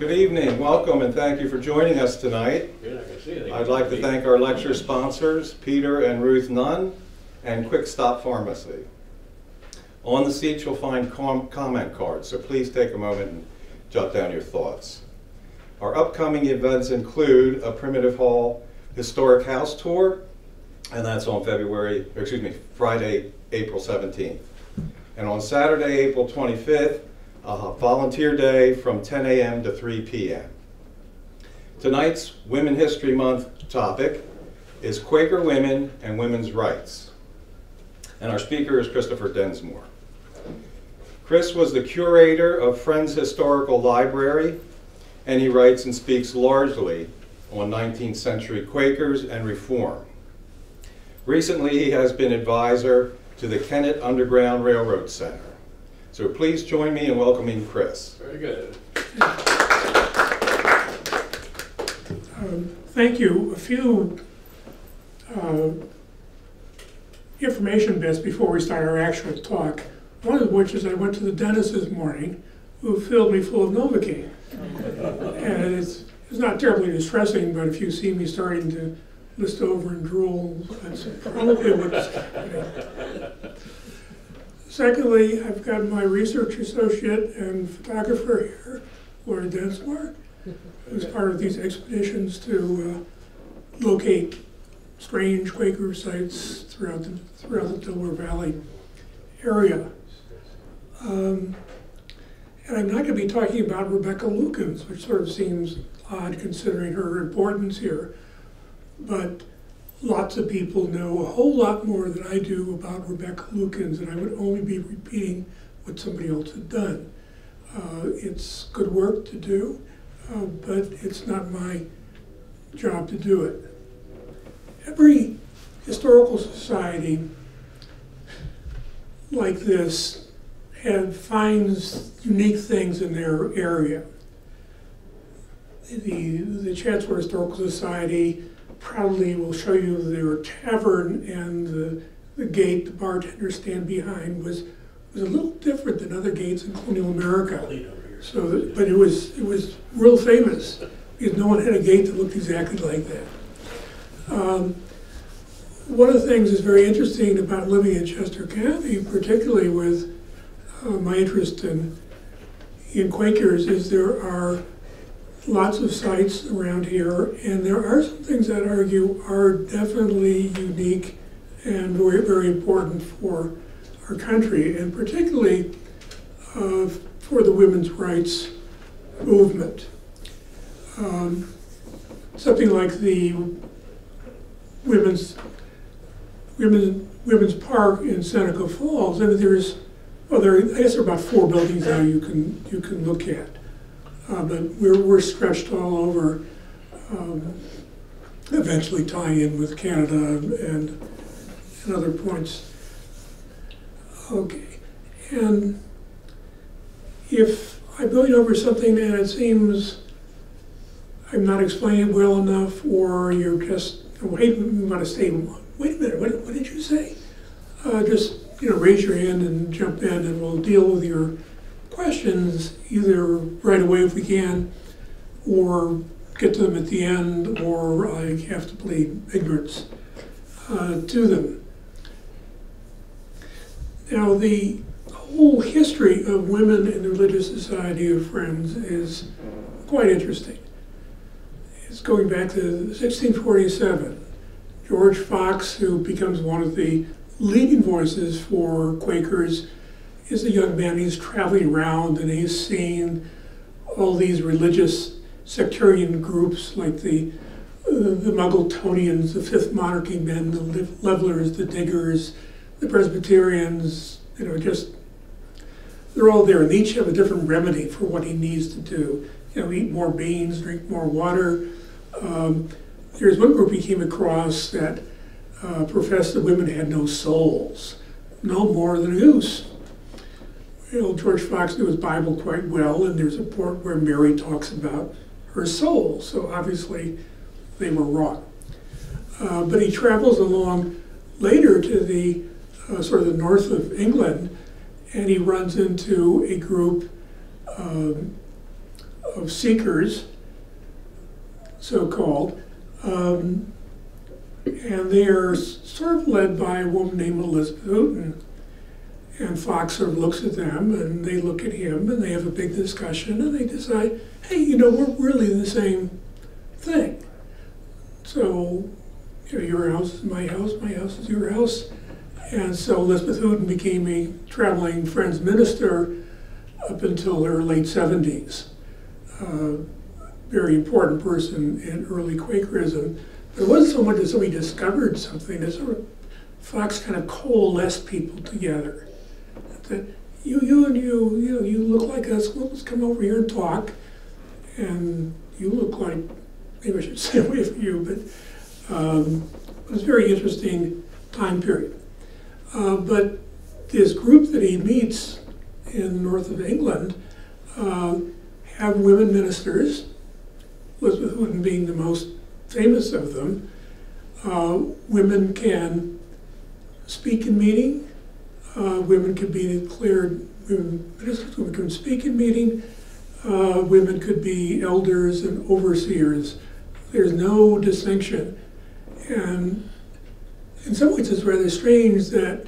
Good evening, welcome, and thank you for joining us tonight. I'd like to thank our lecture sponsors, Peter and Ruth Nunn, and Quick Stop Pharmacy. On the seats you'll find comment cards, so please take a moment and jot down your thoughts. Our upcoming events include a Primitive Hall Historic House Tour, and that's on Friday, April 17th. And on Saturday, April 25th, Volunteer Day from 10 a.m. to 3 p.m. Tonight's Women History Month topic is Quaker women and women's rights. And our speaker is Christopher Densmore. Chris was the curator of Friends Historical Library, and he writes and speaks largely on 19th century Quakers and reform. Recently, he has been advisor to the Kennett Underground Railroad Center. So please join me in welcoming Chris. Very good. Thank you. A few information bits before we start our actual talk. One of which is I went to the dentist this morning who filled me full of Novocaine. And it's not terribly distressing, but if you see me starting to list over and drool, that's probably what's happening. Secondly, I've got my research associate and photographer here, Laura Densmore, who's part of these expeditions to locate strange Quaker sites throughout the Delaware Valley area. And I'm not going to be talking about Rebecca Lukens, which sort of seems odd considering her importance here. But lots of people know a whole lot more than I do about Rebecca Lukens, and I would only be repeating what somebody else had done. It's good work to do, but it's not my job to do it. Every historical society like this finds unique things in their area. The Chancellor Historical Society proudly will show you their tavern, and the gate the bartenders stand behind was a little different than other gates in colonial America. But it was real famous because no one had a gate that looked exactly like that. One of the things that's very interesting about living in Chester County, particularly with my interest in Quakers, is there are lots of sites around here, and there are some things that argue are definitely unique and very, very important for our country, and particularly for the women's rights movement. Something like the women's park in Seneca Falls, and I guess there are about 4 buildings now you can look at. But we're stretched all over, eventually tying in with Canada and other points. Okay, and if I'm going over something and it seems I'm not explaining it well enough, or you're just, wait a minute, what did you say? Just raise your hand and jump in, and we'll deal with your questions either right away if we can, or get to them at the end, or I have to plead ignorance to them. Now, the whole history of women in the Religious Society of Friends is quite interesting. It's going back to 1647. George Fox, who becomes one of the leading voices for Quakers, is a young man. He's traveling around and he's seeing all these religious sectarian groups like the Muggletonians, the Fifth Monarchy men, the Levelers, the Diggers, the Presbyterians, they're all there, and they each have a different remedy for what he needs to do. Eat more beans, drink more water. There's one group he came across that professed that women had no souls, no more than a goose. George Fox knew his Bible quite well, and there's a part where Mary talks about her soul, so obviously they were wrong. But he travels along later to the sort of the north of England, and he runs into a group of seekers, so-called, and they are sort of led by a woman named Elizabeth Houghton. And Fox sort of looks at them, and they look at him, and they have a big discussion, and they decide, hey, you know, we're really the same thing. So, you know, your house is my house is your house. And so Elizabeth Houghton became a traveling Friends minister up until her late 70s. Very important person in early Quakerism. But it wasn't so much that somebody discovered something, as sort of Fox kind of coalesced people together. That you look like us, well, let's come over here and talk. And you look like, maybe I should stay away from you, but it was a very interesting time period. But this group that he meets in the north of England have women ministers, Elizabeth Houghton being the most famous of them. Women can speak in meeting. Women could be declared women ministers. Women can speak in meeting. Women could be elders and overseers. There's no distinction. And in some ways it's rather strange that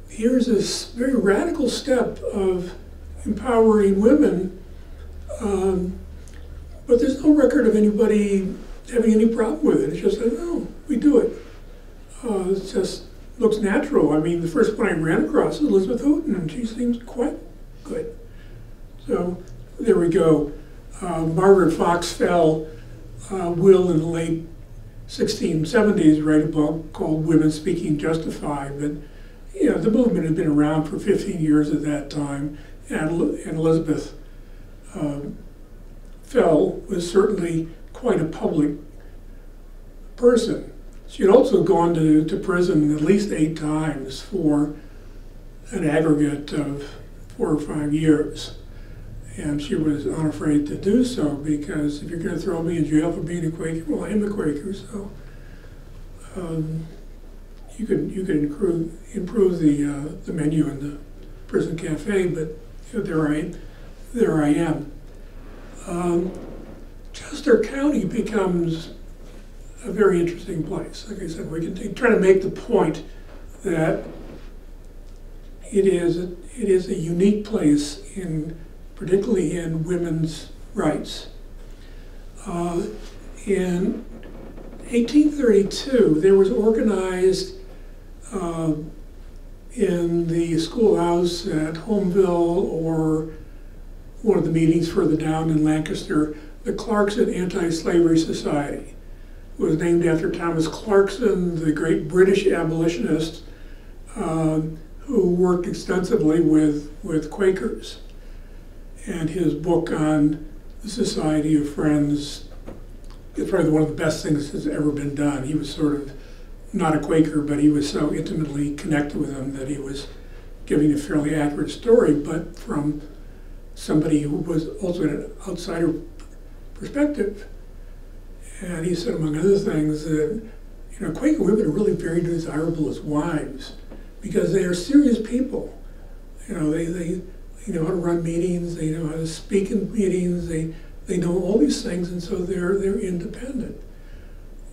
here's this very radical step of empowering women, but there's no record of anybody having any problem with it. It's just like, no, we do it. It just looks natural. I mean, the first one I ran across is Elizabeth Houghton, and she seems quite good. So there we go. Margaret Fox Fell will in the late 1670s write a book called Women Speaking Justified, but you know, the movement had been around for 15 years at that time, and Elizabeth Fell was certainly quite a public person. She had also gone to prison at least 8 times for an aggregate of 4 or 5 years. And she was unafraid to do so, because if you're going to throw me in jail for being a Quaker, well, I am a Quaker, so you could improve the menu in the prison cafe, but you know, there I am. Chester County becomes a very interesting place. Like I said, we can try to make the point that it is a unique place particularly in women's rights. In 1832, there was organized in the schoolhouse at Homeville, or one of the meetings further down in Lancaster, the Clarkson Anti-Slavery Society. It was named after Thomas Clarkson, the great British abolitionist who worked extensively with Quakers. And his book on the Society of Friends is probably one of the best things that's ever been done. He was sort of not a Quaker, but he was so intimately connected with them that he was giving a fairly accurate story, but from somebody who was also an outsider perspective. And he said, among other things, that Quaker women are really very desirable as wives because they are serious people. They know how to run meetings, they know how to speak in meetings, they know all these things, and so they're independent.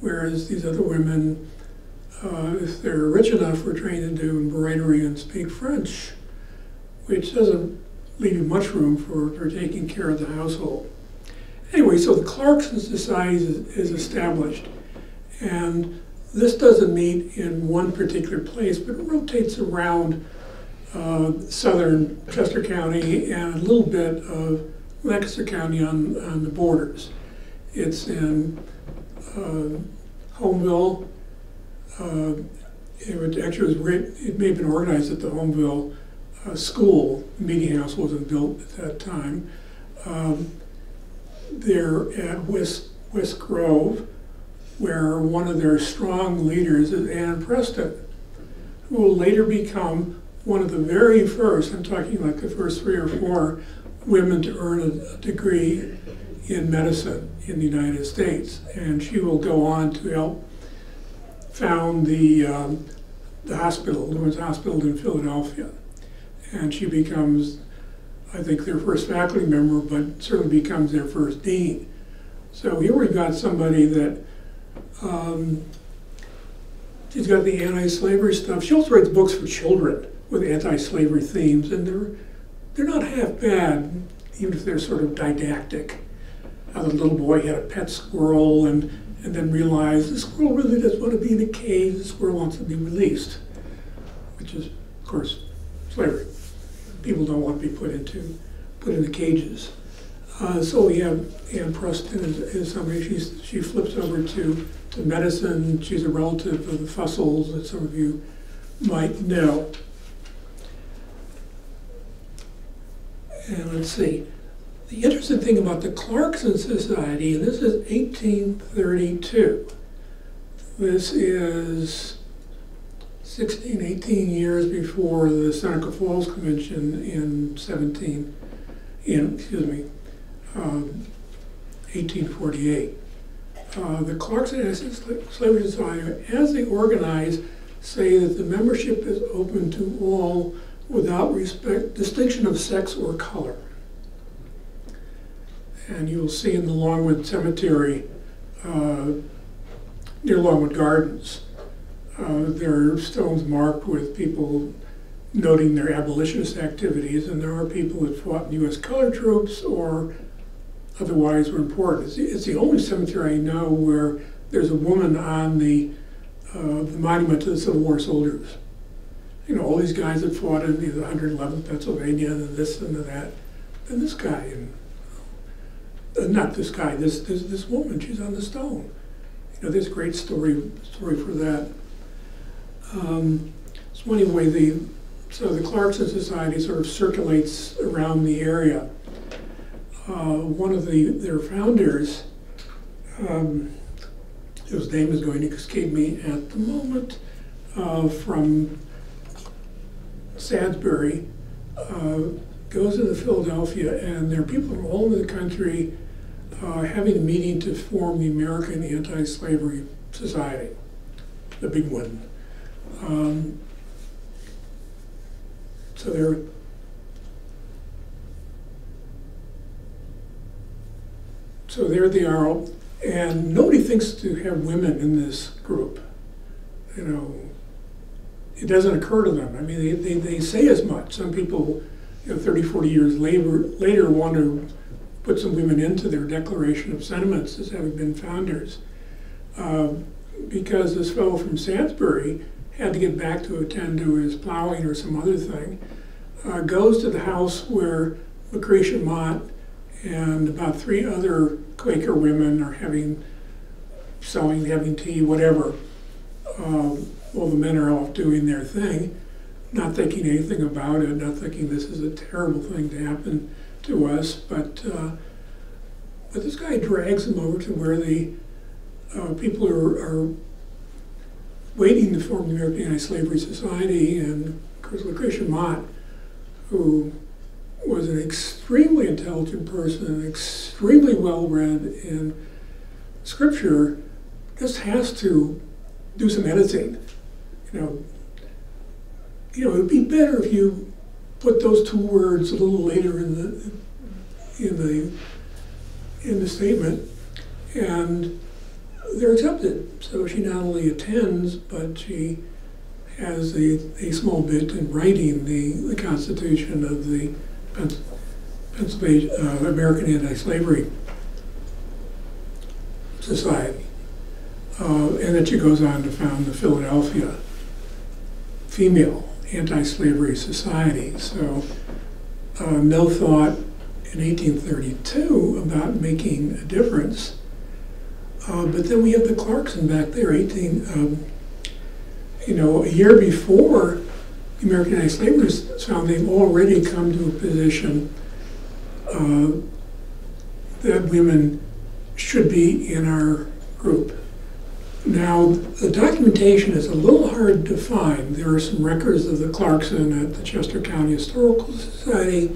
Whereas these other women, if they're rich enough, were trained to do embroidery and speak French, which doesn't leave you much room for taking care of the household. Anyway, so the Clarkson Society is established, and this doesn't meet in one particular place, but it rotates around southern Chester County and a little bit of Lancaster County on the borders. It's in Homeville. It may have been organized at the Homeville school. The meeting house wasn't built at that time. They're at West Grove, where one of their strong leaders is Anne Preston, who will later become one of the very first, I'm talking like the first 3 or 4 women to earn a degree in medicine in the United States. And she will go on to help found the hospital, the Women's Hospital in Philadelphia. And she becomes I think, their first faculty member, but certainly becomes their first dean. So here we've got somebody that, she's got the anti-slavery stuff. She also writes books for children with anti-slavery themes, and they're not half bad, even if they're sort of didactic. How the little boy had a pet squirrel and then realized the squirrel really doesn't want to be in a cage, the squirrel wants to be released, which is, of course, slavery. People don't want to be put into cages. So we have Anne Preston is somebody, she flips over to medicine. She's a relative of the Fussels that some of you might know. And let's see, the interesting thing about the Clarkson Society, and this is 1832. This is 16, 18 years before the Seneca Falls Convention in 1848. The Clarkson Slavery Society, as they organize, say that the membership is open to all without distinction of sex or color. And you'll see in the Longwood Cemetery, near Longwood Gardens, there are stones marked with people noting their abolitionist activities, and there are people that fought in U.S. colored troops or otherwise were important. It's the only cemetery I know where there's a woman on the monument to the Civil War soldiers. You know, all these guys that fought in the 111th Pennsylvania and this and that, and this guy, and not this guy, this woman, she's on the stone. You know, there's a great story for that. So anyway, the Clarkson Society sort of circulates around the area. One of their founders, whose name is going to escape me at the moment, from Salisbury, goes into Philadelphia, and there are people from all over the country having a meeting to form the American Anti-Slavery Society, the big one. So there they are, and nobody thinks to have women in this group. You know, it doesn't occur to them. I mean, they say as much. Some people, 30, 40 years later want to put some women into their Declaration of Sentiments as having been founders. Because this fellow from Salisbury had to get back to attend to his plowing or some other thing, goes to the house where Lucretia Mott and about 3 other Quaker women are having tea, whatever. While the men are off doing their thing, not thinking anything about it, not thinking this is a terrible thing to happen to us, but this guy drags them over to where the people are waiting to form the American Anti-Slavery Society, and of course Lucretia Mott, who was an extremely intelligent person, extremely well-read in scripture, just has to do some editing. It would be better if you put those 2 words a little later in the statement, and they're accepted. So she not only attends, but she has a small bit in writing the Constitution of the Pennsylvania American Anti-Slavery Society. And then she goes on to found the Philadelphia Female Anti-Slavery Society. So no thought in 1832 about making a difference. But then we have the Clarkson back there, a year before the American Anti-Slavery was found, they've already come to a position that women should be in our group. Now, the documentation is a little hard to find. There are some records of the Clarkson at the Chester County Historical Society.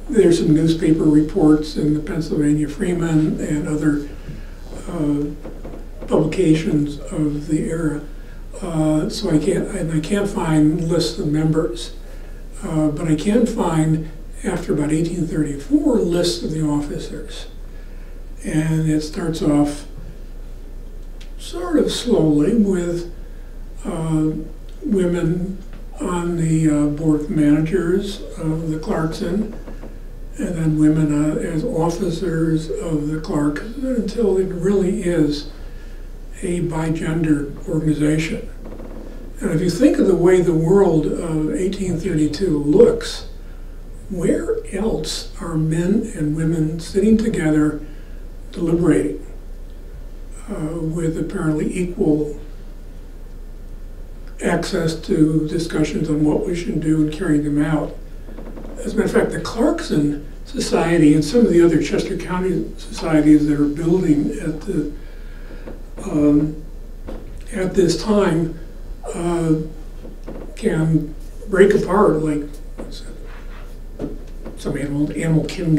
There's some newspaper reports in the Pennsylvania Freeman and other publications of the era. So I can't find lists of members, but I can find after about 1834, lists of the officers. And it starts off sort of slowly with women on the board of managers of the Clarkson, and then women as officers of the Clarkson, until it really is a bi-gendered organization. And if you think of the way the world of 1832 looks, where else are men and women sitting together deliberating with apparently equal access to discussions on what we should do and carrying them out? As a matter of fact, the Clarkson Society and some of the other Chester County societies that are building at this time can break apart like some animal king,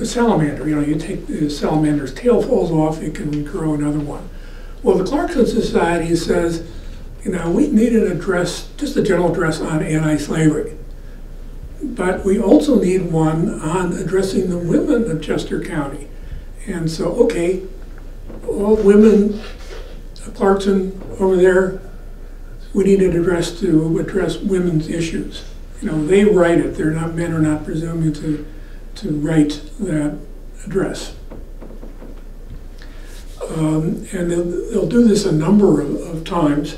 a salamander. You know, you take the salamander's tail falls off, it can grow another one. Well, the Clarkson Society says, you know, we need an address, just a general address on anti-slavery. But we also need one on addressing the women of Chester County. And so, okay, all women, Clarkson over there, we need an address to address women's issues. You know, they write it. They're not, men are not presuming to write that address. And they'll do this a number of times.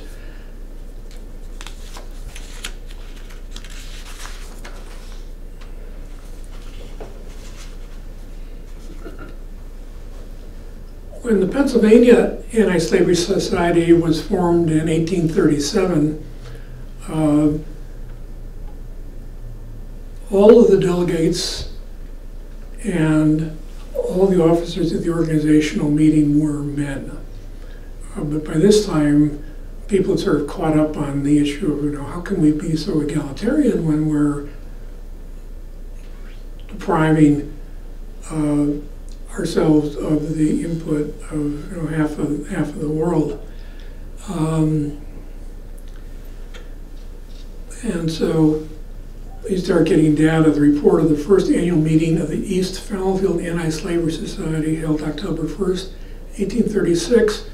When the Pennsylvania Anti-Slavery Society was formed in 1837, all of the delegates and all the officers at the organizational meeting were men. But by this time, people had sort of caught up on the issue of, you know, how can we be so egalitarian when we're depriving ourselves of the input of, you know, half of the world. And so you start getting data. The report of the first annual meeting of the East Fallowfield Anti-Slavery Society, held October 1st, 1836,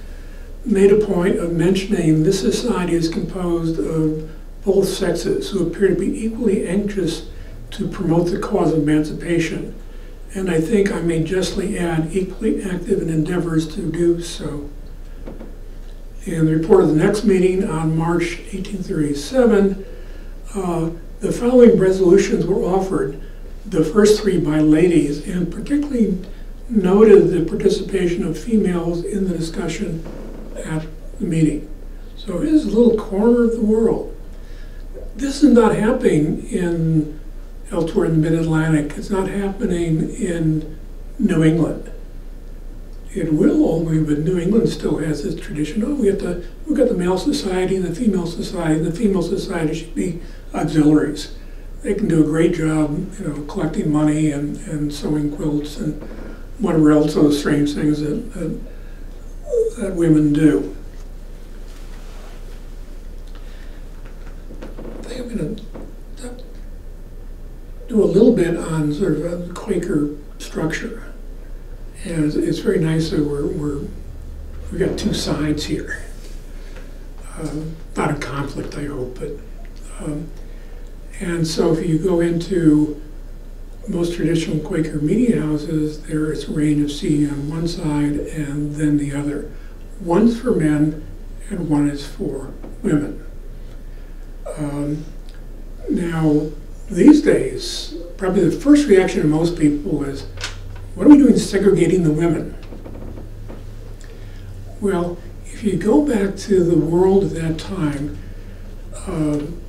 made a point of mentioning this society is composed of both sexes who appear to be equally anxious to promote the cause of emancipation. And I think I may justly add, equally active in endeavors to do so. In the report of the next meeting on March 1837, the following resolutions were offered, the first three by ladies, and particularly noted the participation of females in the discussion at the meeting. So here's a little corner of the world. This is not happening elsewhere in the Mid-Atlantic. It's not happening in New England. It will only, but New England still has this tradition. Oh, we've got the male society and the female society. The female society should be auxiliaries. They can do a great job, you know, collecting money and sewing quilts and whatever else those strange things that women do. I think I'm going to do a little bit on sort of a Quaker structure. And it's very nice that we've got two sides here. Not in conflict, I hope, but and so if you go into most traditional Quaker meeting houses, there is a range of seating on one side and then the other. One's for men and one is for women. Now, these days, probably the first reaction of most people is, what are we doing segregating the women? Well, if you go back to the world at that time,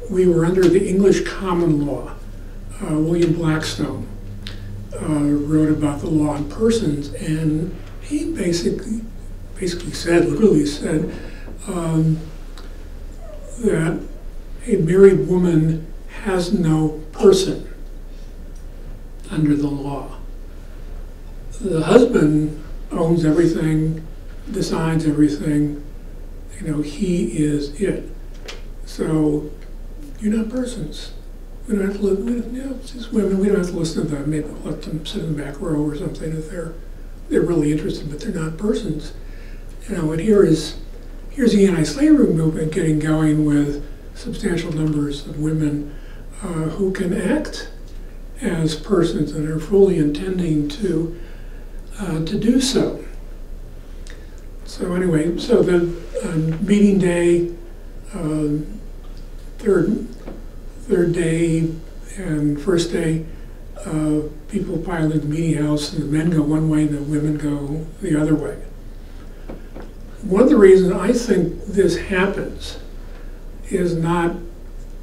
we were under the English common law. William Blackstone wrote about the law on persons, and he basically said, literally said, that a married woman has no person under the law. The husband owns everything, decides everything, you know, he is it. So you're not persons. We don't have to, it's just women, we don't have to listen to them, maybe let them sit in the back row or something if they're really interested, but they're not persons. You know, and here's the anti-slavery movement getting going with substantial numbers of women who can act as persons and are fully intending to do so. So anyway, so the meeting day, third day and first day, people pile into the meeting house, and the men go one way and the women go the other way. One of the reasons I think this happens is not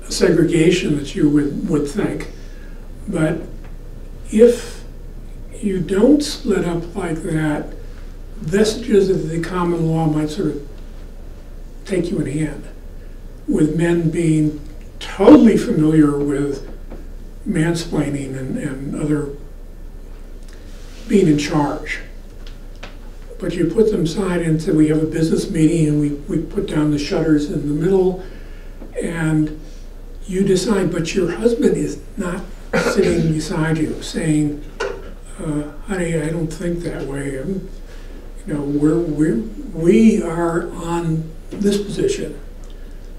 a segregation that you would think, but if you don't split up like that, vestiges of the common law might sort of take you in hand, with men being totally familiar with mansplaining and other being in charge. But you put them aside and say, we have a business meeting and we put down the shutters in the middle, and you decide, but your husband is not sitting beside you saying, honey, I don't think that way. You know, we are on this position.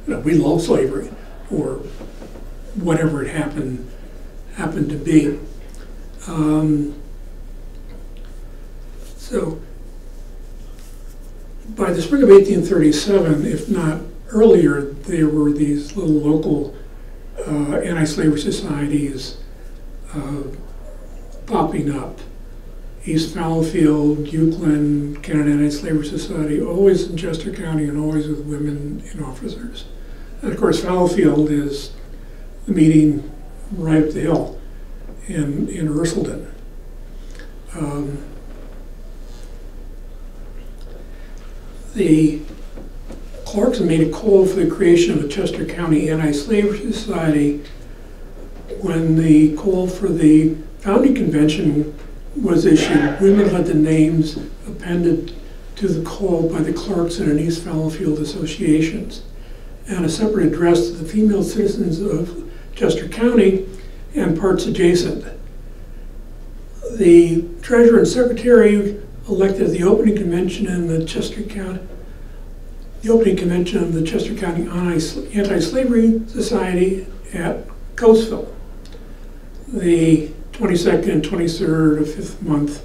You know, we love slavery, or whatever it happened to be. So by the spring of 1837, if not earlier, there were these little local anti-slavery societies popping up. East Fallowfield, Euclid, Canada Anti-Slavery Society, always in Chester County and always with women in officers. And of course, Fallowfield is the meeting right up the hill in Ursuline. The Clarkson made a call for the creation of a Chester County Anti-Slavery Society when the call for the founding convention was issued. Women had the names appended to the call by the Clarkson and East Fallowfield associations, and a separate address to the female citizens of Chester County and parts adjacent. The treasurer and secretary elected the opening convention in the Chester County, of the Chester County Anti-Slavery Society at Coatesville, the 22nd and 23rd of 5th month,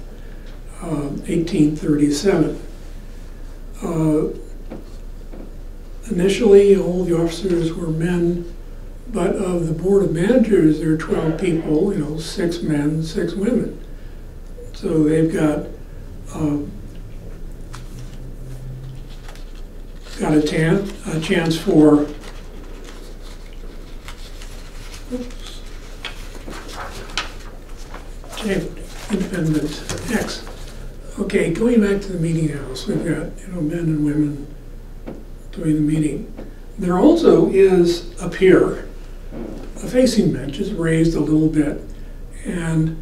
1837. Initially, all the officers were men, but of the board of managers, there are 12 people, you know, 6 men, 6 women. So they've got a chance for independent acts. Okay, going back to the meeting house, we've got, you know, men and women doing the meeting. There also is up here a facing bench is raised a little bit, and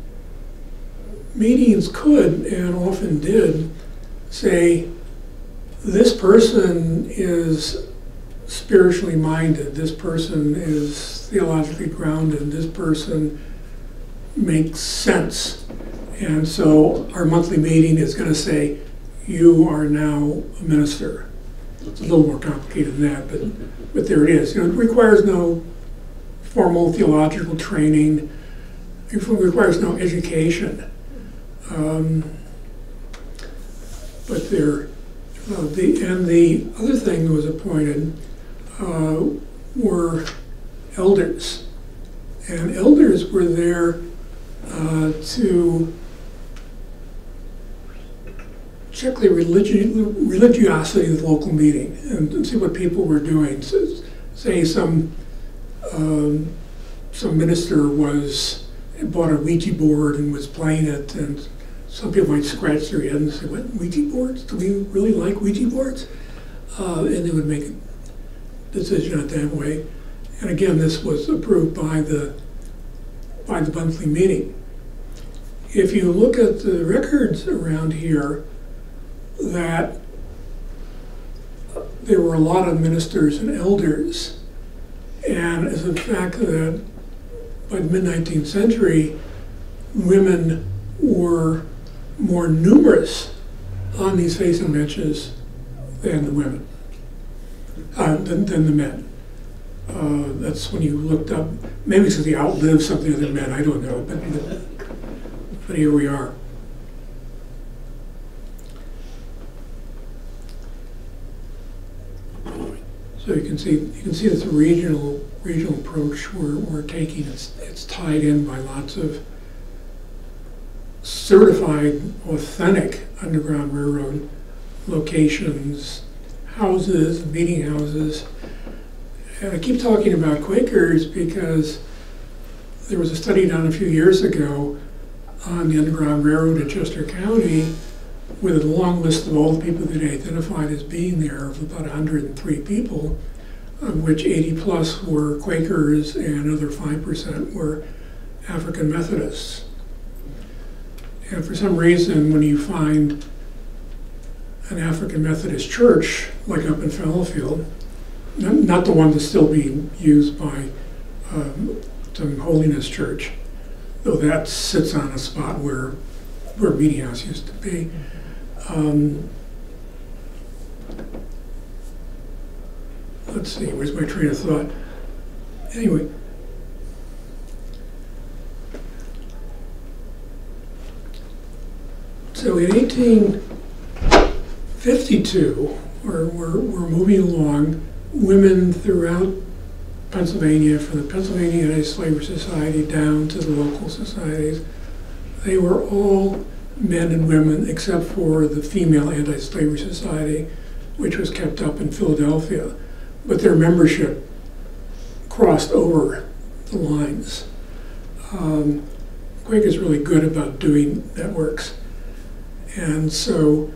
meetings could and often did say, this person is spiritually minded, this person is theologically grounded, this person makes sense. And so our monthly meeting is going to say, you are now a minister. It's a little more complicated than that, but there it is. You know, it requires no formal theological training. It requires no education. But there, the other thing that was appointed were elders. And elders were there to check the religiosity of the local meeting and see what people were doing. So, say some minister bought a Ouija board and was playing it, and some people might scratch their head and say, what, Ouija boards? Do we really like Ouija boards? And they would make a decision on that way. And again, this was approved by the monthly meeting. If you look at the records around here, that there were a lot of ministers and elders, and as a fact that by the mid-19th century, women were more numerous on these facing benches than the women, than the men. That's when you looked up, maybe because they outlived some of the other men, I don't know, but here we are. So you can see that the regional approach we're taking, it's tied in by lots of certified, authentic Underground Railroad locations, houses, meeting houses. And I keep talking about Quakers because there was a study done a few years ago on the Underground Railroad in Chester County with a long list of all the people that they identified as being there, of about 103 people, of which 80 plus were Quakers and another 5% were African Methodists. And for some reason, when you find an African Methodist church, like up in Fallowfield, not the one that's still being used by some Holiness Church, though that sits on a spot where Meeting House used to be. Let's see, where's my train of thought? Anyway. So in 1852, we're moving along, women throughout Pennsylvania, from the Pennsylvania Anti-Slavery Society down to the local societies, they were all men and women except for the female Anti-Slavery Society, which was kept up in Philadelphia. But their membership crossed over the lines. Quaker's really good about doing networks. And so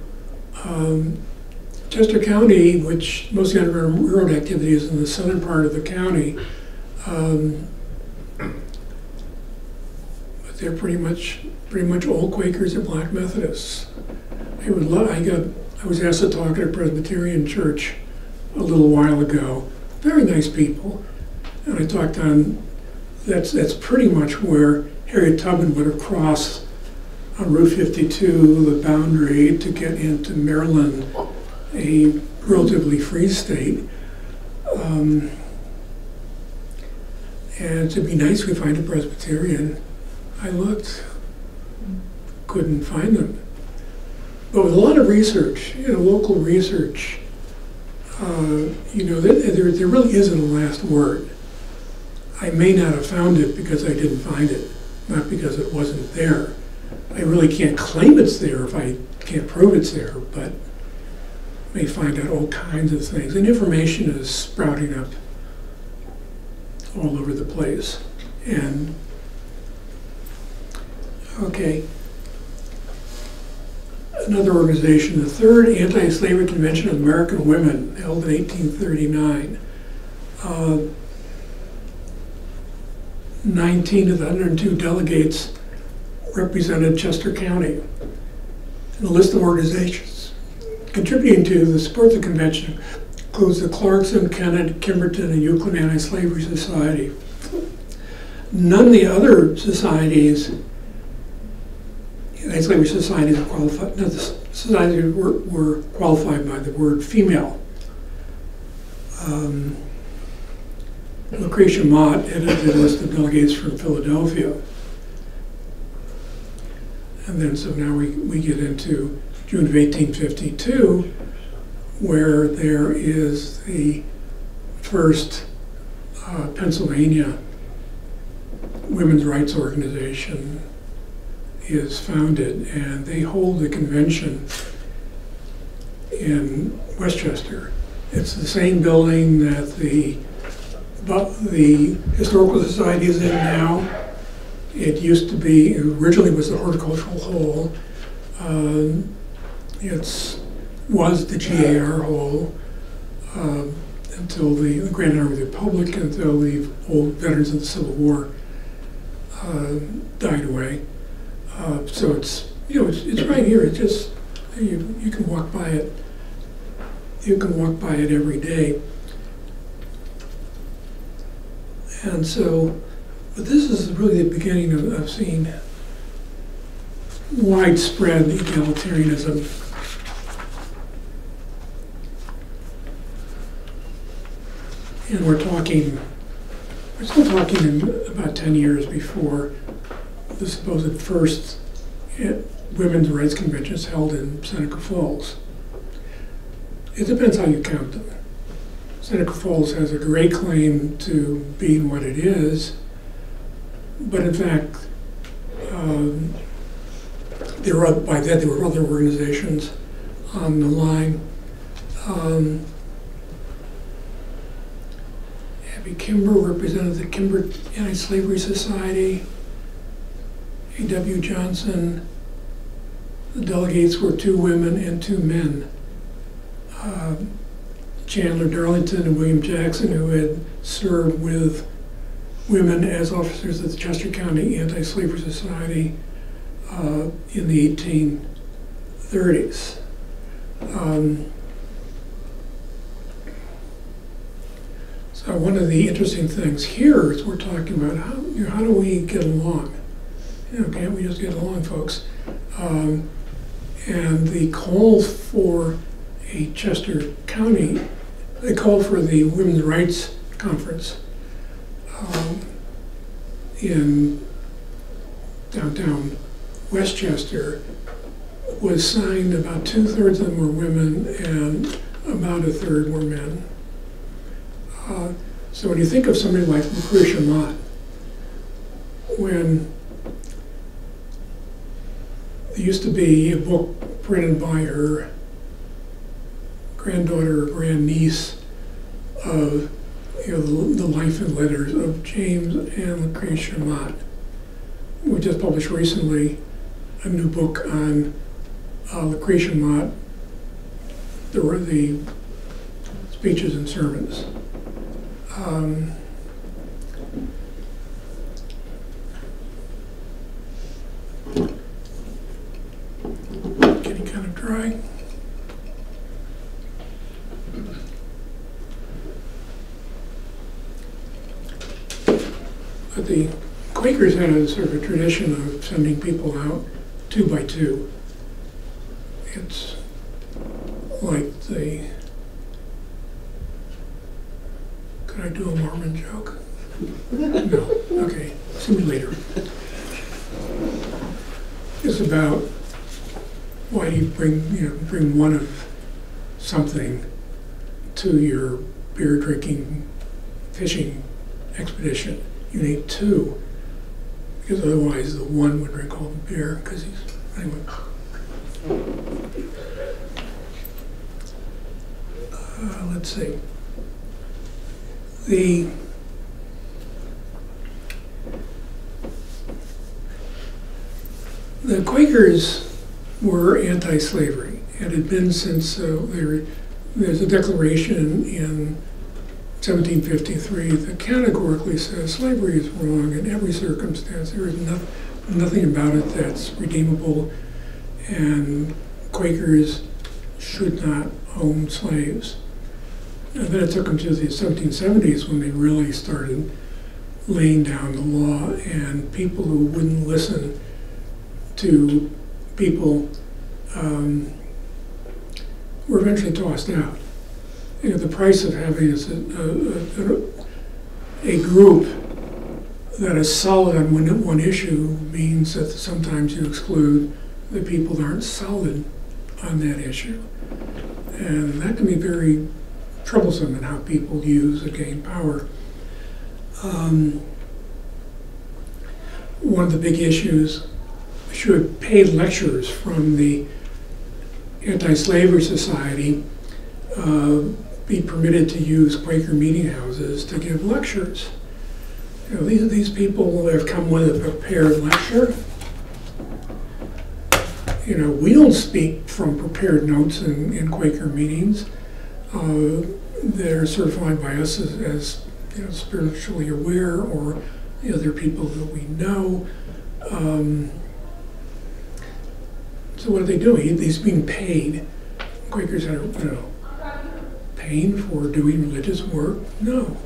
Chester County, which most of the Underground Railroad activity is in the southern part of the county, but they're pretty much all Quakers or Black Methodists. I was asked to talk at a Presbyterian church a little while ago. Very nice people, and I talked on that's pretty much where Harriet Tubman would have crossed on Route 52, the boundary to get into Maryland, a relatively free state. And to be nice, we find a Presbyterian. I looked, couldn't find them. But with a lot of research, local research, there really isn't a last word. I may not have found it because I didn't find it, not because it wasn't there. I really can't claim it's there if I can't prove it's there, but may find out all kinds of things. And information is sprouting up all over the place. And, okay. Another organization, the Third Anti-Slavery Convention of American Women, held in 1839. 19 of the 102 delegates represented Chester County. And the list of organizations contributing to the support of the convention includes the Clarkson, Kennett, Kimberton, and Euclid Anti-Slavery Society. None of the other societies, anti-slavery societies, are qualified. No, the societies were qualified by the word female. Lucretia Mott edited the list of delegates from Philadelphia. And then so now we get into June of 1852, where there is the first Pennsylvania women's rights organization is founded, and they hold a convention in Westchester. It's the same building that the Historical Society is in now. It used to be, originally was the Horticultural Hall. It was the GAR Hall until the Grand Army Republic, until the old veterans of the Civil War died away. So it's right here. It just you can walk by it. You can walk by it every day. And so But this is really the beginning of seeing widespread egalitarianism. And we're still talking in about 10 years before the supposed first women's rights conventions held in Seneca Falls. It depends how you count them. Seneca Falls has a great claim to being what it is, but in fact, by then there were other organizations on the line. Abby Kimber represented the Kimber Anti-Slavery Society. A.W. Johnson. The delegates were 2 women and 2 men. Chandler Darlington and William Jackson, who had served with women as officers of the Chester County Anti-Slavery Society in the 1830s. So one of the interesting things here is we're talking about how do we get along? Can't we just get along, folks? And the call for a Chester County, they called for the Women's Rights Conference in downtown Westchester, was signed. About 2/3 of them were women and about 1/3 were men. So when you think of somebody like Lucretia Mott, when there used to be a book printed by her granddaughter or grandniece of the life and letters of James and Lucretia Mott. We just published recently a new book on Lucretia Mott, the speeches and sermons. Getting kind of dry. But the Quakers had a sort of a tradition of sending people out 2 by 2. It's like could I do a Mormon joke? No, okay, see me later. It's about why do you bring one of something to your beer drinking fishing expedition. You need 2, because otherwise the one would drink all the beer, because anyway. Let's see. The Quakers were anti-slavery, and had been since there's a declaration in 1753 that categorically says slavery is wrong in every circumstance. There is nothing about it that's redeemable, and Quakers should not own slaves. And then it took them to the 1770s when they really started laying down the law, and people who wouldn't listen to people were eventually tossed out. The price of having a group that is solid on one issue means that sometimes you exclude the people that aren't solid on that issue. And that can be very troublesome in how people use and gain power. One of the big issues, should paid lecturers from the Anti-Slavery Society be permitted to use Quaker meeting houses to give lectures? These people have come with a prepared lecture. We don't speak from prepared notes in Quaker meetings. They're certified by us as spiritually aware, or they're people that we know. So what are they doing? He's being paid. Quakers are, paying for doing religious work? No.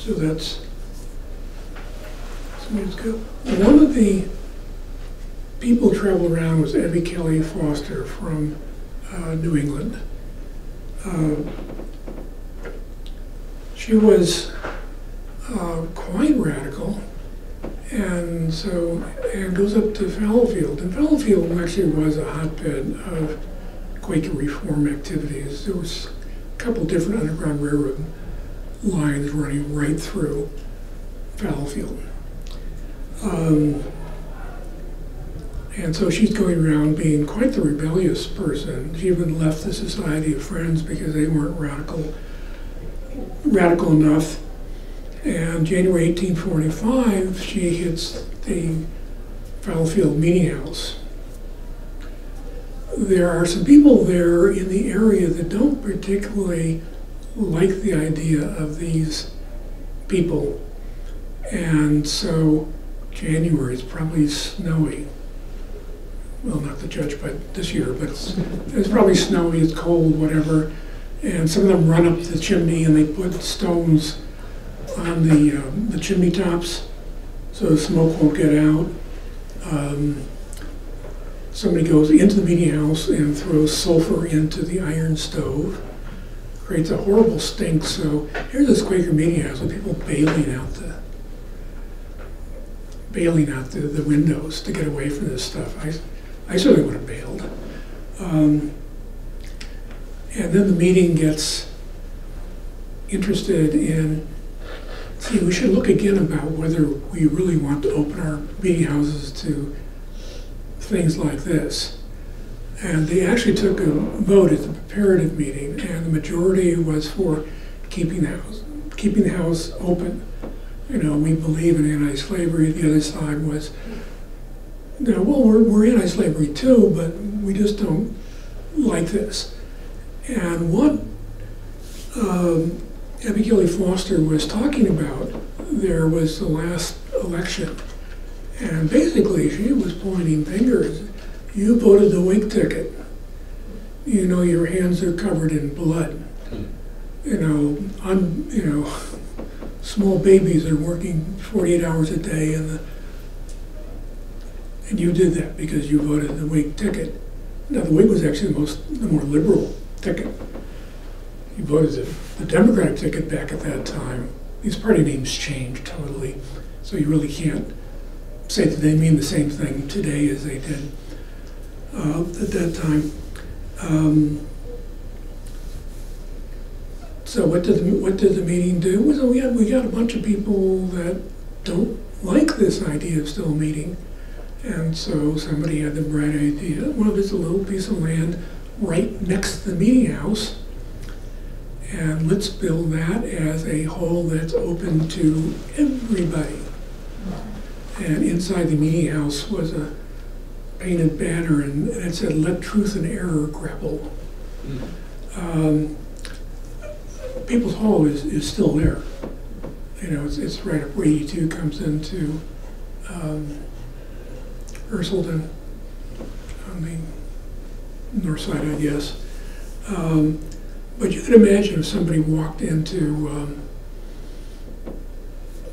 So that's some years ago. One of the people traveled around was Abby Kelly Foster from New England. She was quite radical, and goes up to Fallowfield. And Fallowfield actually was a hotbed of Quaker reform activities. There was a couple different Underground Railroad lines running right through Fallowfield. And so she's going around being quite the rebellious person. She even left the Society of Friends because they weren't radical enough. And January 1845, she hits the Fallowfield Meeting House. There are some people there in the area that don't particularly like the idea of these people. And so January is probably snowy. Well, not to judge by this year, but it's probably snowy, it's cold, whatever. And some of them run up the chimney and they put stones on the chimney tops so the smoke won't get out. Somebody goes into the meeting house and throws sulfur into the iron stove. Creates a horrible stink. So here's this Quaker meeting house with people bailing out the windows to get away from this stuff. I certainly would have bailed. And then the meeting gets interested in, we should look again about whether we really want to open our meeting houses to things like this. And they actually took a vote at the preparative meeting, and the majority was for keeping the house open. We believe in anti-slavery. The other side was, well, we're anti-slavery too, but we just don't like this. And what Abby Kelly Foster was talking about there was the last election. And basically she was pointing fingers. You voted the Whig ticket. Your hands are covered in blood. Small babies are working 48 hours a day and you did that because you voted the Whig ticket. Now the Whig was actually the more liberal ticket. You voted the Democratic ticket back at that time. These party names changed totally, so you really can't say that they mean the same thing today as they did at that time. So what did the meeting do? Well, we got a bunch of people that don't like this idea of still meeting, and so somebody had the bright idea. Well, there's a little piece of land right next to the meeting house, and let's build that as a hall that's open to everybody. And inside the meeting house was a painted banner, and it said, "Let truth and error grapple." People's Hall is still there. It's right up where 82 comes into Ursulden on the north side, I guess. But you can imagine if somebody walked into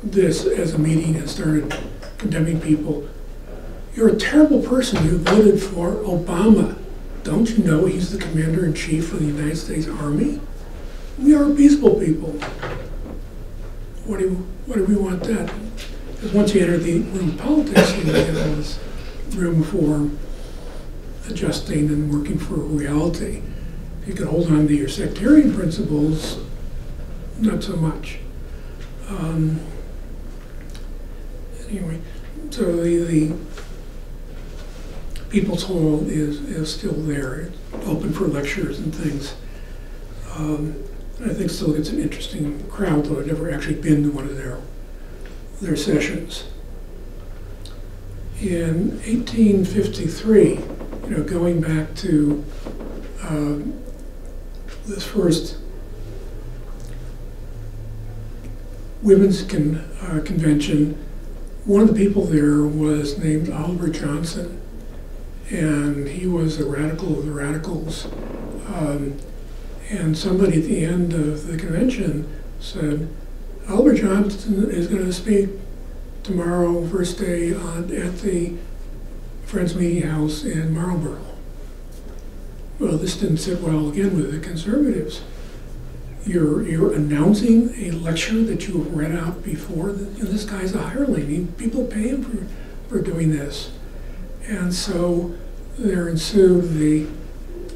this as a meeting and started condemning people. You're a terrible person. You voted for Obama. Don't you know he's the commander-in-chief of the United States Army? We are peaceful people. Why do we want that? Because once you enter the room of politics, you get all this room for adjusting and working for reality. If you can hold on to your sectarian principles, not so much. Anyway, so the People's Hall is still there. It's open for lectures and things. I think still gets an interesting crowd, though I've never actually been to one of their sessions. In 1853, going back to this first women's convention, one of the people there was named Oliver Johnson, and he was a radical of the radicals. And somebody at the end of the convention said, Albert Johnson is going to speak tomorrow, first day, at the Friends Meeting House in Marlborough. Well, this didn't sit well again with the conservatives. You're announcing a lecture that you have read out before. This guy's a hireling. People pay him for doing this. And so there ensued the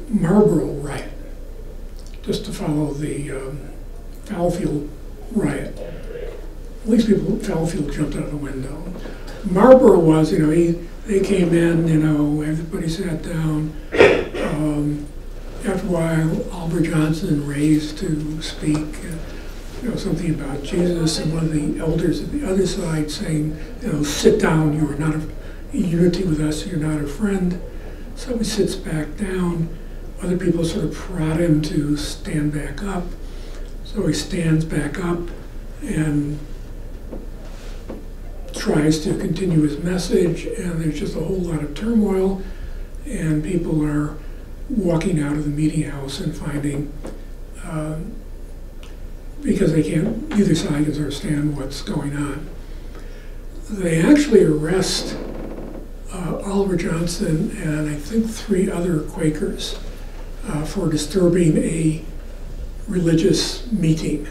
Marlborough riot, just to follow the Fallowfield riot. At least Fallowfield jumped out of the window. Marlborough was, they came in, everybody sat down. After a while, Albert Johnson raised to speak, something about Jesus, and one of the elders at the other side saying, sit down, you are not in unity with us, you're not a friend. So he sits back down. Other people sort of prod him to stand back up. So he stands back up and tries to continue his message, and there's just a whole lot of turmoil, and people are walking out of the meeting house and finding, because neither side can understand what's going on. They actually arrest Oliver Johnson and I think 3 other Quakers for disturbing a religious meeting.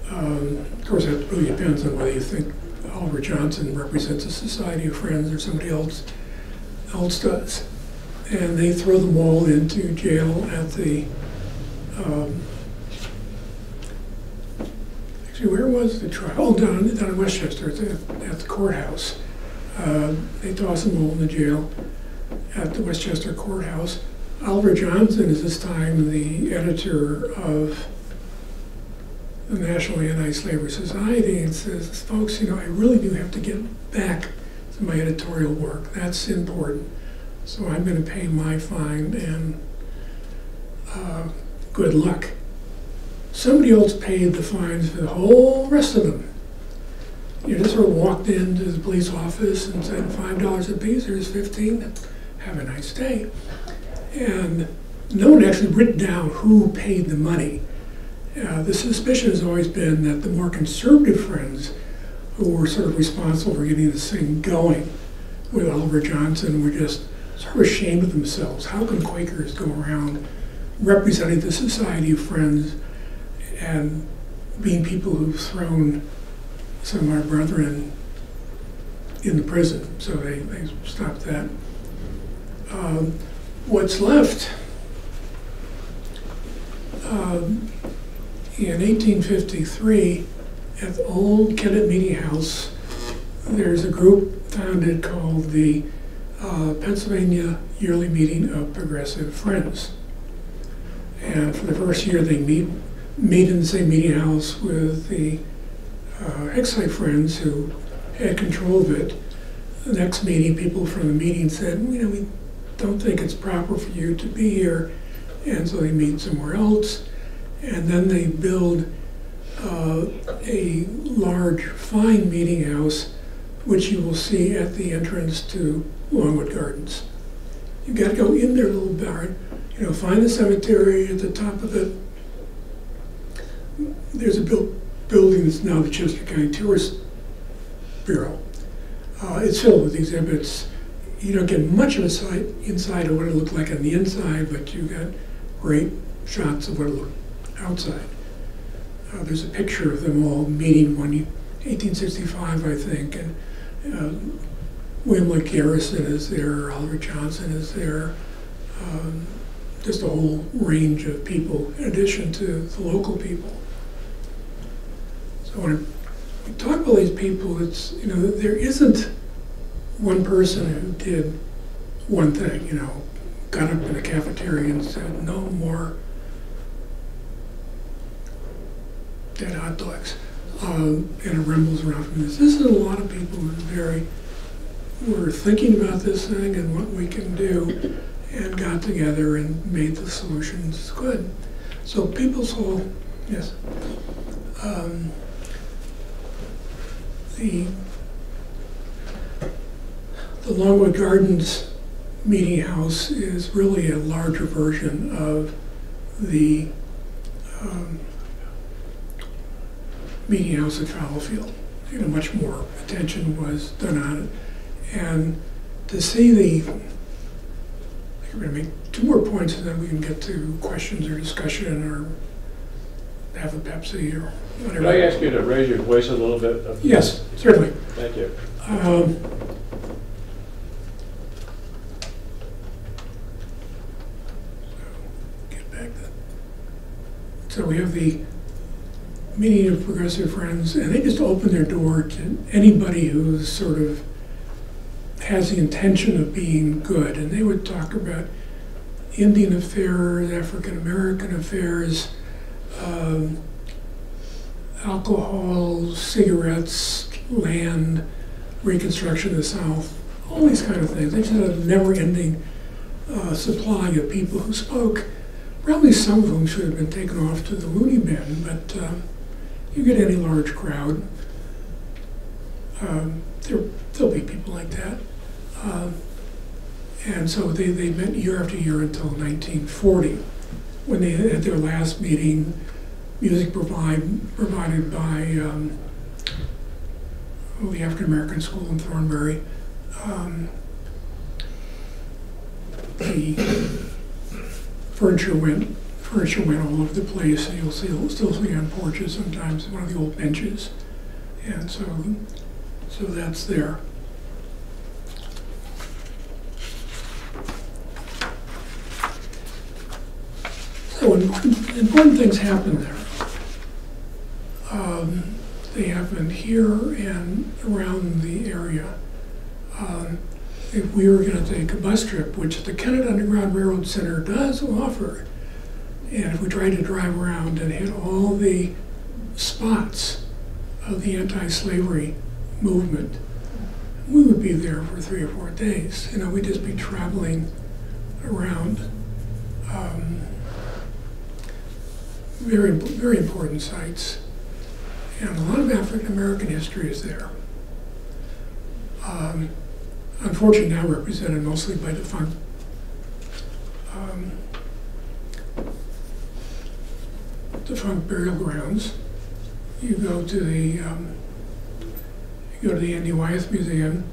Of course, that really depends on whether you think Oliver Johnson represents a Society of Friends or somebody else does. And they throw them all into jail at the, actually, where was the trial? Oh, down in Westchester at the courthouse. They toss them all in the jail at the Westchester courthouse. Oliver Johnson is this time the editor of the National Anti-Slavery Society, and says, folks, I really do have to get back to my editorial work. That's important. So I'm going to pay my fine, and good luck. Somebody else paid the fines for the whole rest of them. You just sort of walked into the police office and said, $5 a piece, here's 15, have a nice day. And no one actually written down who paid the money. The suspicion has always been that the more conservative Friends who were sort of responsible for getting this thing going with Oliver Johnson were just sort of ashamed of themselves. How can Quakers go around representing the Society of Friends and being people who've thrown some of our brethren in the prison? So they stopped that. What's left, in 1853, at the old Kennett Meeting House, there's a group founded called the Pennsylvania Yearly Meeting of Progressive Friends. And for the first year, they meet in the same meeting house with the Exide Friends who had control of it. The next meeting, people from the meeting said, we don't think it's proper for you to be here, and so they meet somewhere else. And then they build a large, fine meeting house, which you will see at the entrance to Longwood Gardens. You've got to go in their little barn, find the cemetery at the top of it. There's a building that's now the Chester County Tourist Bureau. It's filled with exhibits. You don't get much of a sight inside of what it looked like on the inside, but you got great shots of what it looked outside. There's a picture of them all meeting 1865, I think, and William Lloyd Garrison is there, Oliver Johnson is there, just a whole range of people in addition to the local people. So when we talk about these people, it's, there isn't one person who did one thing, got up in the cafeteria and said, no more dead hot dogs, and it rumbles around from this. This is a lot of people who were thinking about this thing and what we can do, and got together and made the solutions good. So People's Hall, yes. The Longwood Gardens meeting house is really a larger version of the meeting house at Fallowfield. You know, much more attention was done on it. And to see I think we're going to make 2 more points and then we can get to questions or discussion or have a Pepsi or whatever. Could I ask you to raise your voice a little bit? Yes, certainly. Thank you. Get back then. So we have the meeting of Progressive Friends, and they just open their door to anybody who's sort of has the intention of being good. And they would talk about Indian affairs, African American affairs, alcohol, cigarettes, land, Reconstruction of the South, all these kind of things. They just had a never-ending supply of people who spoke. Probably some of them should have been taken off to the loony bin, but you get any large crowd, there'll be people like that. And so they met year after year until 1940, when they had their last meeting, music provided by the African American School in Thornbury. The furniture went all over the place, and you'll still see on porches sometimes one of the old benches, and so that's there. So important things happen there. They happen here and around the area. If we were going to take a bus trip, which the Kennett Underground Railroad Center does offer, and if we tried to drive around and hit all the spots of the anti-slavery movement, we would be there for 3 or 4 days. You know, we'd just be traveling around. Very, very important sites. And a lot of African American history is there. Unfortunately now represented mostly by defunct burial grounds. You go to the Andy Wyeth Museum,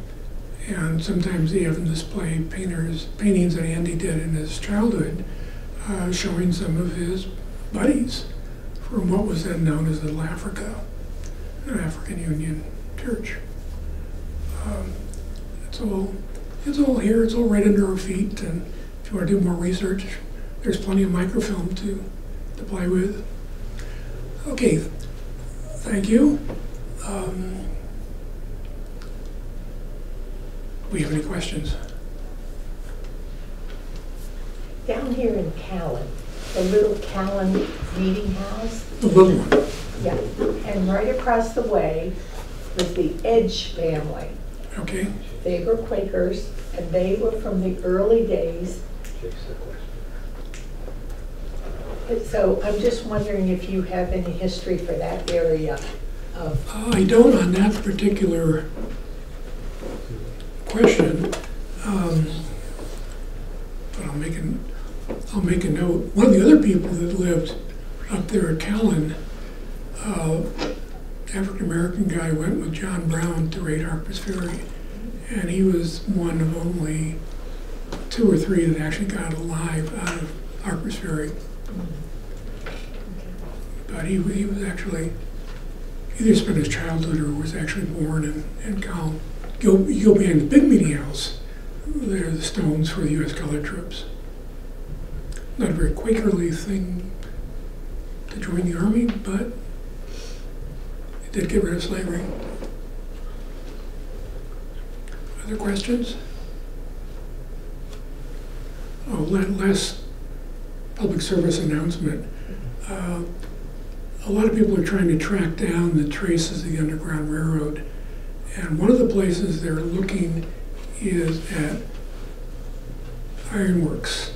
and sometimes they have them display paintings that Andy did in his childhood, showing some of his buddies from what was then known as Little Africa, an African Union church. It's all here. It's all right under our feet. And if you want to do more research, there's plenty of microfilm to play with. Okay, thank you. Do we have any questions? Down here in Callan, the little Callan meeting house. The little one. Yeah, and right across the way was the Edge family. Okay. They were Quakers, and they were from the early days. So I'm just wondering if you have any history for that area of. I don't on that particular question, but I'll make a note. One of the other people that lived up there at Callan, African American guy, went with John Brown to raid Harper's Ferry, and he was one of only 2 or 3 that actually got alive out of Harper's Ferry. But he was actually either spent his childhood or was actually born in Callan. You go behind the big meeting house, there are the stones for the U.S. colored troops. Not a very Quakerly thing to join the Army, but it did get rid of slavery. Other questions? Oh, last public service announcement. A lot of people are trying to track down the traces of the Underground Railroad, and one of the places they're looking is at ironworks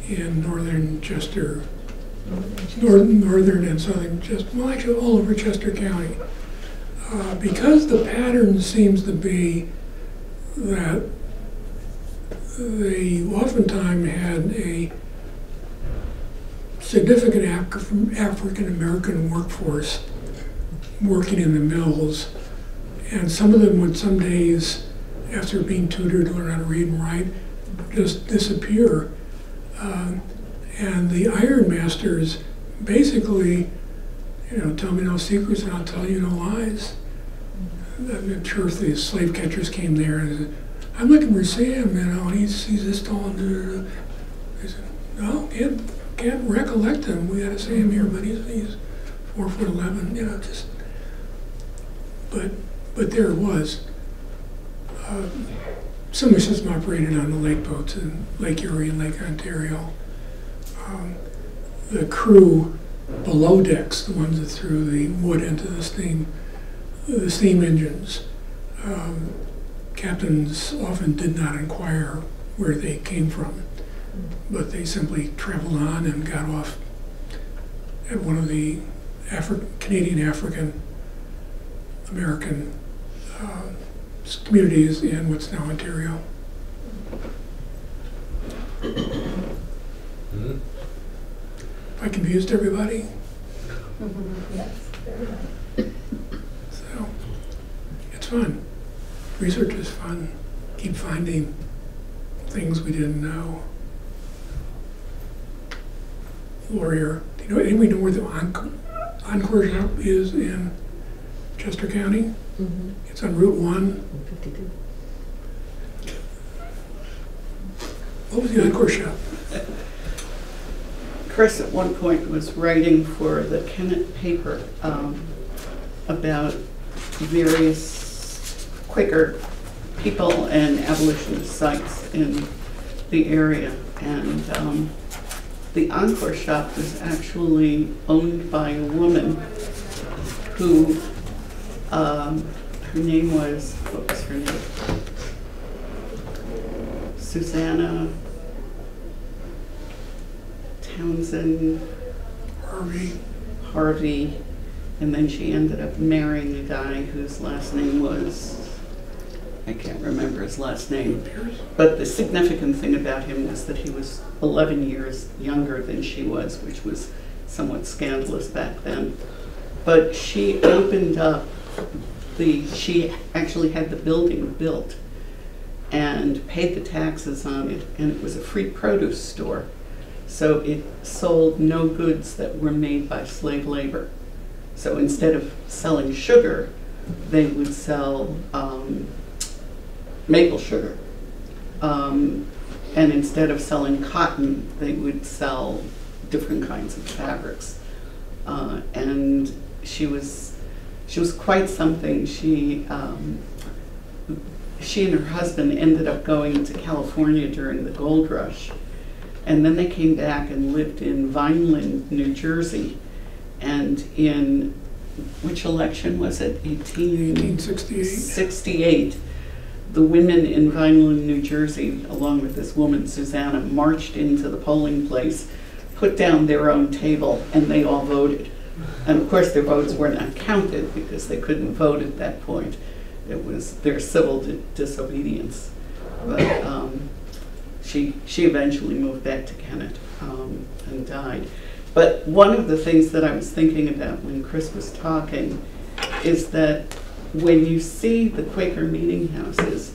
in northern Chester, northern and southern Chester, well, actually all over Chester County. Because the pattern seems to be that they oftentimes had a significant African American workforce working in the mills, and some of them would some days, after being tutored to learn how to read and write, just disappear. And the iron masters basically, tell me no secrets and I'll tell you no lies. I'm sure if the slave catchers came there and said, I'm looking for Sam, he's this tall. And they said, no, can't recollect him. We got to see him here, but he's 4'11", just. But there it was. Some of the system operated on the lake boats in Lake Erie and Lake Ontario. The crew below decks, the ones that threw the wood into the steam engines, captains often did not inquire where they came from, but they simply traveled on and got off at one of the Canadian African American communities in what's now Ontario. Mm-hmm. I confused everybody? Yes, very much. So, it's fun. Research is fun. Keep finding things we didn't know. Laurier, anybody know where the Encore shop is in Chester County? Mm-hmm. It's on Route 1. 52. What was the Encore shop? Chris at one point was writing for the Kennett paper about various Quaker people and abolitionist sites in the area. And the Encore shop was actually owned by a woman who, her name was, what was her name? Susanna Townsend Harvey, and then she ended up marrying a guy whose last name was, I can't remember his last name, but the significant thing about him was that he was 11 years younger than she was, which was somewhat scandalous back then. But she opened up she actually had the building built and paid the taxes on it, and it was a free produce store. So it sold no goods that were made by slave labor. So instead of selling sugar, they would sell maple sugar. And instead of selling cotton, they would sell different kinds of fabrics. And she was quite something. She and her husband ended up going to California during the gold rush. And then they came back and lived in Vineland, New Jersey. And in, which election was it? 1868. The women in Vineland, New Jersey, along with this woman, Susanna, marched into the polling place, put down their own table, and they all voted. And of course their votes were not counted because they couldn't vote at that point. It was their civil disobedience. But she eventually moved back to Kennett and died. But one of the things that I was thinking about when Chris was talking is that when you see the Quaker meeting houses,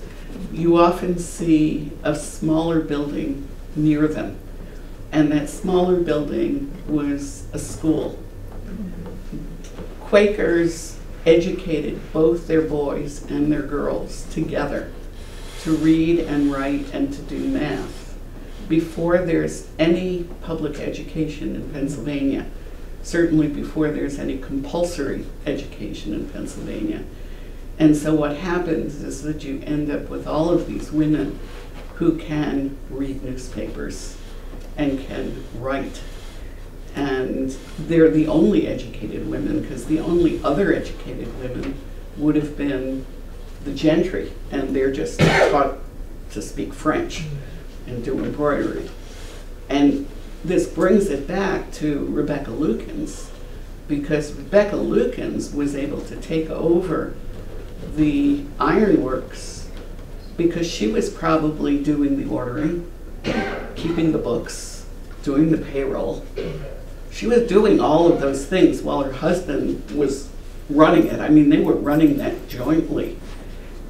you often see a smaller building near them. And that smaller building was a school. Quakers educated both their boys and their girls together to read and write and to do math before there's any public education in Pennsylvania, certainly before there's any compulsory education in Pennsylvania. And so what happens is that you end up with all of these women who can read newspapers and can write. And they're the only educated women, because the only other educated women would have been the gentry, and they're just taught to speak French and do embroidery. And this brings it back to Rebecca Lukens, because Rebecca Lukens was able to take over the ironworks because she was probably doing the ordering, keeping the books, doing the payroll. She was doing all of those things while her husband was running it. I mean, they were running that jointly.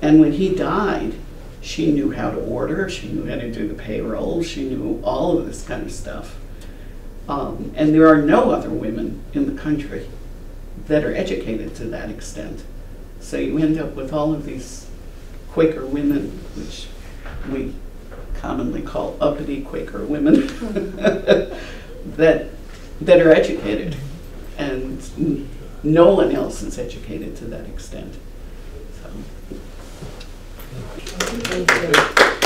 And when he died, she knew how to order, she knew how to do the payroll, she knew all of this kind of stuff. And there are no other women in the country that are educated to that extent. So you end up with all of these Quaker women, which we commonly call uppity Quaker women, that are educated, and no one else is educated to that extent. So. Thank you.